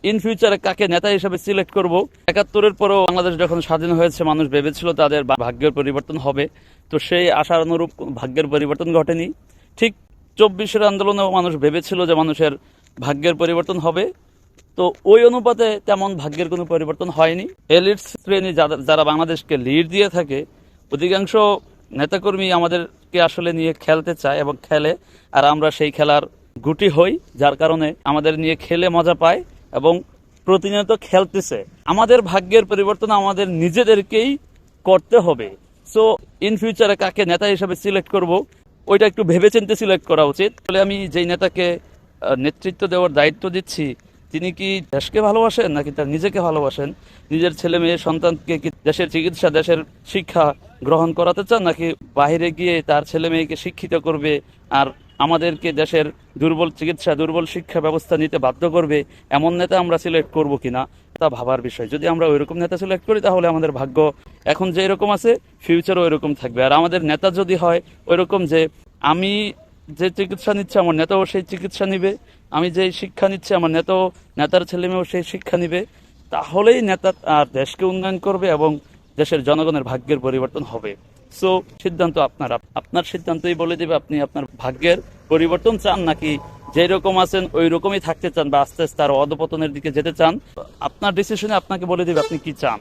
In ফিউচারে কাকে নেতা হিসেবে সিলেক্ট করব। ৭১-এর পরেও বাংলাদেশ যখন স্বাধীন হয়েছে মানুষ ভেবেছিল তাদের ভাগ্যের পরিবর্তন হবে, তো সেই আশার অনুরূপ ভাগ্যের পরিবর্তন ঘটেনি। ঠিক ২৪-এর আন্দোলনেও মানুষ ভেবেছিল যে মানুষের ভাগ্যের পরিবর্তন হবে, তো ওই অনুপাতে তেমন ভাগ্যের কোনো পরিবর্তন হয়নি। এলিট শ্রেণী যারা বাংলাদেশকে লিড দিয়ে থাকে, অধিকাংশ নেতাকর্মী আমাদেরকে আসলে নিয়ে খেলতে চায় এবং খেলে, আর আমরা সেই খেলার গুটি হই, যার কারণে আমাদের নিয়ে খেলে মজা পায় এবং প্রতিনিয়ত খেলতেছে। আমাদের ভাগ্যের পরিবর্তন আমাদের নিজেদেরকেই করতে হবে। সো ইন ফিউচারে কাকে নেতা হিসেবে সিলেক্ট করব, ওইটা একটু ভেবেচিন্তে সিলেক্ট করা উচিত। বলে আমি যেই নেতাকে নেতৃত্ব দেওয়ার দায়িত্ব দিচ্ছি, তিনি কি দেশকে ভালোবাসেন নাকি তার নিজেকে ভালোবাসেন? নিজের ছেলে মেয়ে সন্তানকে কি দেশের চিকিৎসা, দেশের শিক্ষা গ্রহণ করাতে চান, নাকি বাইরে গিয়ে তার ছেলে মেয়েকে শিক্ষিত করবে আর আমাদেরকে দেশের দুর্বল চিকিৎসা, দুর্বল শিক্ষা ব্যবস্থা নিতে বাধ্য করবে? এমন নেতা আমরা সিলেক্ট করব কিনা তা ভাবার বিষয়। যদি আমরা ওইরকম নেতা সিলেক্ট করি তাহলে আমাদের ভাগ্য এখন যে এরকম আছে ফিউচারও ওইরকম থাকবে। আর আমাদের নেতা যদি হয় ওইরকম যে আমি যে চিকিৎসা নিচ্ছে আমার নেতাও সেই চিকিৎসা নিবে, আমি যে শিক্ষা নিচ্ছি আমার নেতার ছেলেমেয়েও সেই শিক্ষা নিবে, তাহলেই নেতা আর দেশকে উন্নয়ন করবে এবং দেশের জনগণের ভাগ্যের পরিবর্তন হবে। সো সিদ্ধান্ত আপনার সিদ্ধান্তই বলে দেবে আপনি আপনার ভাগ্যের পরিবর্তন চান নাকি যেই রকম আছেন ওই রকমই থাকতে চান বা আস্তে আস্তে আরো অধপতনের দিকে যেতে চান। আপনার ডিসিশনে আপনাকে বলে দেবে আপনি কি চান।